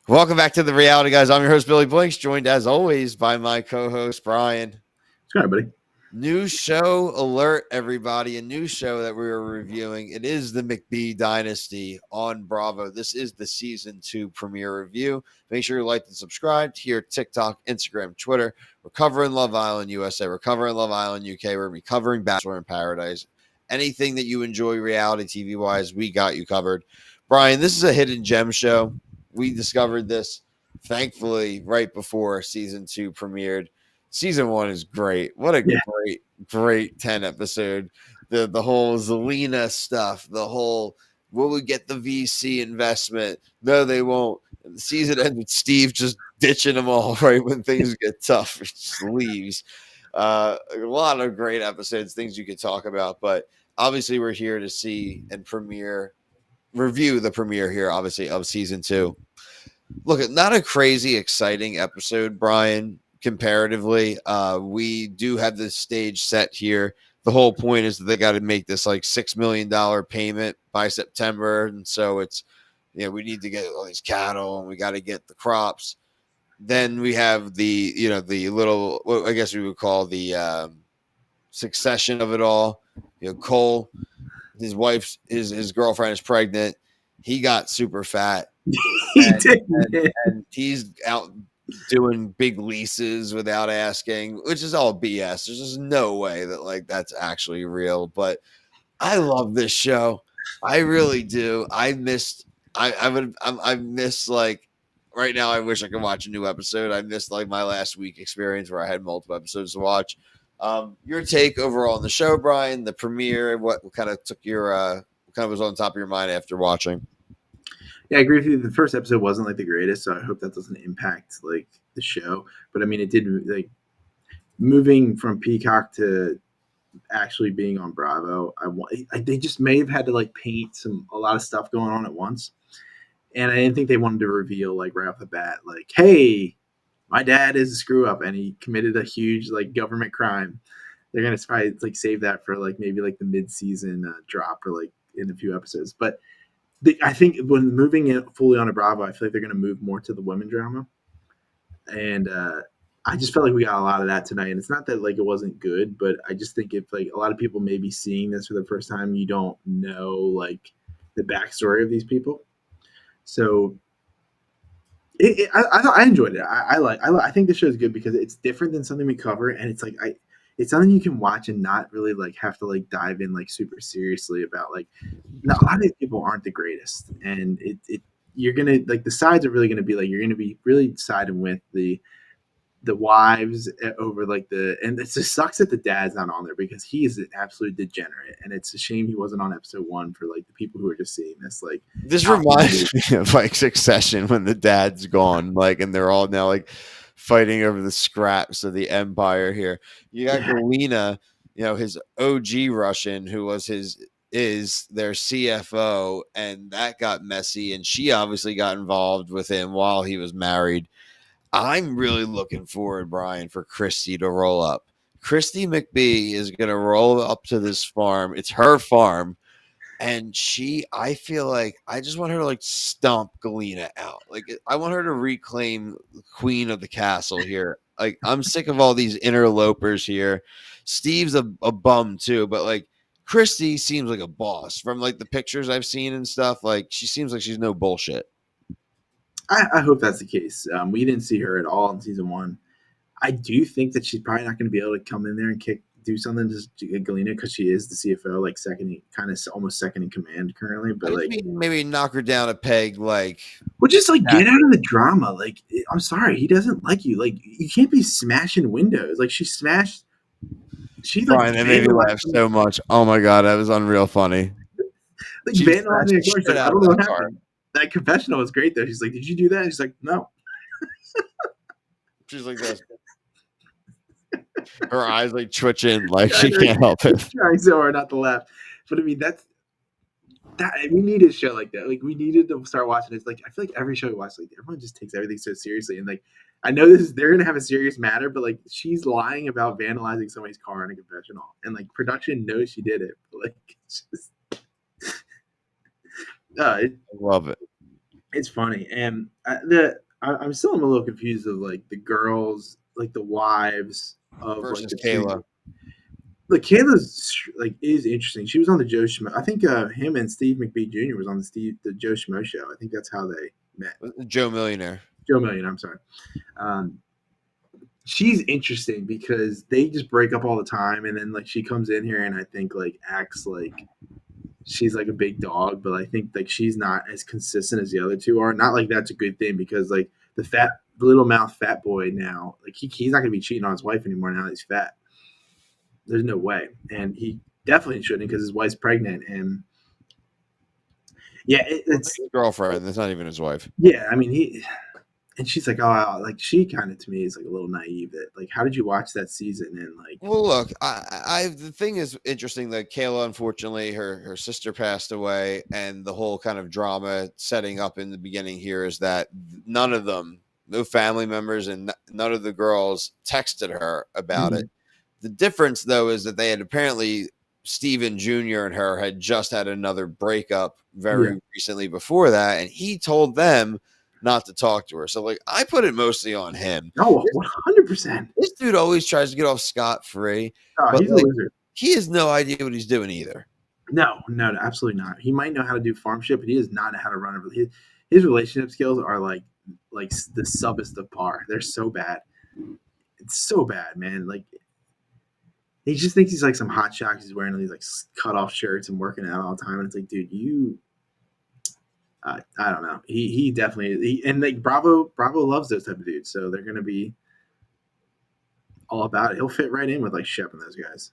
Welcome back to the Reality Guys. I'm your host, Billy Blinks, joined as always by my co host, Brian. It's all right, buddy. New show alert, everybody. A new show that we are reviewing. It is the McBee Dynasty on Bravo. This is the season 2 premiere review. Make sure you like and subscribe here at TikTok, Instagram, Twitter. We're covering Love Island USA. We're covering Love Island UK. We're going to be covering Bachelor in Paradise. Anything that you enjoy reality TV wise, we got you covered. Brian, this is a hidden gem show. We discovered this, thankfully, right before season 2 premiered. Season 1 is great. What a Yeah, great 10 episode. The whole Zelina stuff, the whole will we get the VC investment? No, they won't. And the season ends with Steve just ditching them all right when things get tough. He just leaves. A lot of great episodes, things you could talk about, but obviously we're here to see and review the premiere here, obviously, of season 2. Look, not a crazy exciting episode, Brian, comparatively. We do have this stage set here. The whole point is that they got to make this like $6 million payment by September. And so it's, we need to get all these cattle and we got to get the crops. Then we have the little, what I guess we would call the succession of it all. Cole, his wife's, his girlfriend is pregnant. He got super fat he and, did. and he's out doing big leases without asking, which is all BS. There's just no way that like that's actually real. But I love this show. I really do. I miss like right now. I wish I could watch a new episode. I missed like my last week experience where I had multiple episodes to watch. Your take overall on the show, Brian, the premiere, what kind of took what kind of was on top of your mind after watching? Yeah, I agree with you. The first episode wasn't like the greatest, so I hope that doesn't impact like the show. But I mean, it did like moving from Peacock to actually being on Bravo. They just may have had to like paint a lot of stuff going on at once, and I didn't think they wanted to reveal like right off the bat, like, hey, my dad is a screw up and he committed a huge like government crime. They're gonna try to like save that for like maybe like the mid season drop or like in a few episodes, but. I think when moving it fully on a Bravo, I feel like they're going to move more to the women drama, and I just felt like we got a lot of that tonight. And it's not that like it wasn't good, but I just think if like a lot of people may be seeing this for the first time, you don't know like the backstory of these people. So I enjoyed it. I think this show is good because it's different than something we cover, and it's like it's something you can watch and not really like have to like dive in like super seriously about like. Now, a lot of these people aren't the greatest, and it you're gonna like the sides are really gonna be like you're gonna be really siding with the wives over like and it just sucks that the dad's not on there because he is an absolute degenerate, and it's a shame he wasn't on episode 1 for like the people who are just seeing this like This out in the news. reminds me of like Succession when the dad's gone, like, and they're all now like fighting over the scraps of the empire here. You got Yeah, Galena, his OG Russian, who was his is their CFO, and that got messy, and she obviously got involved with him while he was married. I'm really looking forward, Brian, for Christy to roll up. Christy McBee is going to roll up to this farm. It's her farm, and I feel like I just want her to like stomp Galena out. Like I want her to reclaim the queen of the castle here. Like I'm sick of all these interlopers here. Steve's a bum too, but like Christy seems like a boss from like the pictures I've seen and stuff. Like she seems like she's no bullshit. I hope that's the case. We didn't see her at all in season 1. I do think that she's probably not going to be able to come in there and do something to Galena because she is the CFO, like second, kind of almost second in command currently. I But just like, mean maybe knock her down a peg, like well, just like get out tactic. of the drama. Like, I'm sorry, he doesn't like you. Like, you can't be smashing windows. Like, she smashed. She like Brian, that made me vandalized. laugh so much. Oh my god, that was unreal funny. Like She vandalizing smashed a the car. She's shit like, I out of don't know that what car. happened. That confessional was great though. She's like, did you do that? She's like, no. She's like this. Her eyes like twitching, like I she know can't help it. she's trying so hard not to laugh. But I mean, that we needed a show like that. Like we needed to start watching this. Like I feel like every show we watch, like everyone just takes everything so seriously. And like I know they're gonna have a serious matter, but like she's lying about vandalizing somebody's car in a confessional, and like production knows she did it. But like it's just, it, I love it. It's funny, and I'm still a little confused of like the girls, like the wives of like versus the two. Kayla. Like Kayla's like is interesting. She was on the Joe Schmo. I think him and Steve McBee Jr. was on the Joe Schmo show. I think that's how they met. Joe Millionaire. Joe Million. I'm sorry. Um, she's interesting because they just break up all the time, and then like she comes in here and I think like acts like she's like a big dog, but I think like she's not as consistent as the other two are. Not like that's a good thing because like the little mouth fat boy now, like he's not gonna be cheating on his wife anymore now that he's fat. There's no way, and he definitely shouldn't because his wife's pregnant. And yeah, Well, it's his girlfriend. That's not even his wife. yeah. I mean, and she's like, oh, like she kind of to me is like a little naive. That like, how did you watch that season? And like, Well, look, the thing is interesting that Kayla, unfortunately, her sister passed away, and the whole kind of drama setting up in the beginning here is that none of them, no family members, and none of the girls texted her about it. The difference, though, is that they had apparently Steven Jr. and her had just had another breakup yeah, very recently before that, and he told them not to talk to her. So, like, I put it mostly on him. no, 100%. This dude always tries to get off scot free, Oh, but he's a like loser. he has no idea what he's doing either. No, no, no, absolutely not. He might know how to do farm shit, but he does not know how to run a. His relationship skills are like the subbest of par. They're so bad. It's so bad, man. Like he just thinks he's like some hot shot. He's wearing these like cut off shirts and working out all the time, and it's like, dude, you. I don't know. He definitely and like Bravo loves those type of dudes, so they're gonna be all about it. He'll fit right in with like Shep and those guys.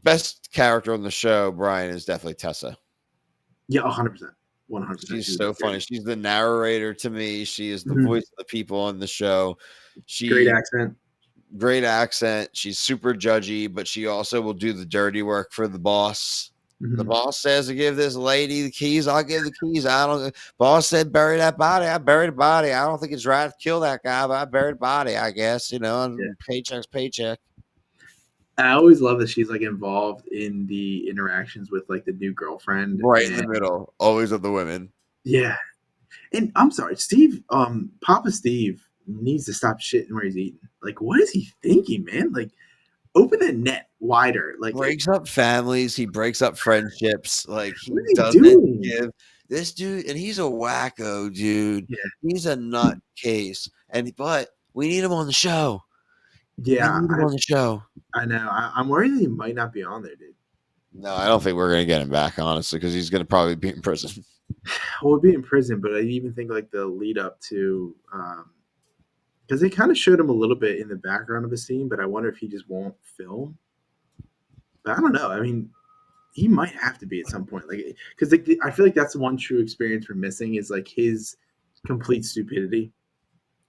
Best character on the show, Brian, is definitely Tessa. Yeah, 100%, 100%. She's so funny. She's the narrator to me. She is the Mhm. voice of the people on the show. Great She accent. great accent. She's super judgy, but she also will do the dirty work for the boss. The Mhm. boss says to give this lady the keys. I'll give the keys. I don't. Boss said bury that body. I buried the body. I don't think it's right to kill that guy, but I buried the body. I guess Yeah. paycheck's paycheck. I always love that she's like involved in the interactions with like the new girlfriend. Right in And the middle, always of the women. yeah, and I'm sorry, Steve, Papa Steve needs to stop shitting where he's eating. Like, what is he thinking, man? Like, open the net wider. Like Breaks up families, he breaks up friendships. Like he what is he doesn't doing? give this dude, and he's a wacko, dude. Yeah, He's a nutcase, but we need him on the show. We yeah, need him on the show. I know. I'm worried that he might not be on there, dude. No, I don't think we're gonna get him back, honestly, because he's gonna probably be in prison. Well, we'll be in prison, but I even think like the lead up to, because they kind of showed him a little bit in the background of the scene, but I wonder if he just won't film. But I don't know. I mean, he might have to be at some point, like because like, I feel like that's the one true experience we're missing is like his complete stupidity,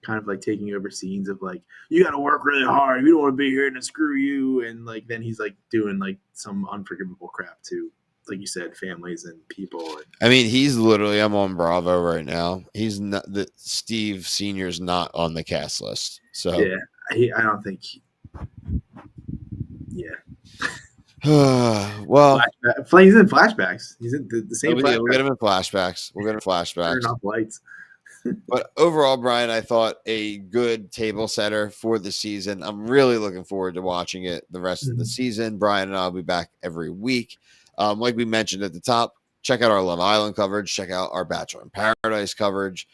kind of like taking over scenes of like you got to work really hard, you don't want to be here and screw you, and like then he's like doing like some unforgivable crap to, like you said, families and people. And I mean, he's literally. I'm on Bravo right now. He's not the Steve Senior's not on the cast list. So, yeah, I don't think. Yeah, well, he's in flashbacks. He's in the same we'll get flashback. him in flashbacks. We'll get him Turn flashbacks. off lights. But overall, Brian, I thought a good table setter for the season. I'm really looking forward to watching it the rest of the season. Brian and I will be back every week. Like we mentioned at the top, check out our Love Island coverage. Check out our Bachelor in Paradise coverage.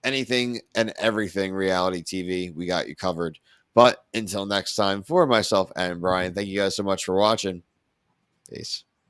Anything and everything reality TV, we got you covered. But until next time, for myself and Brian, thank you guys so much for watching. Peace.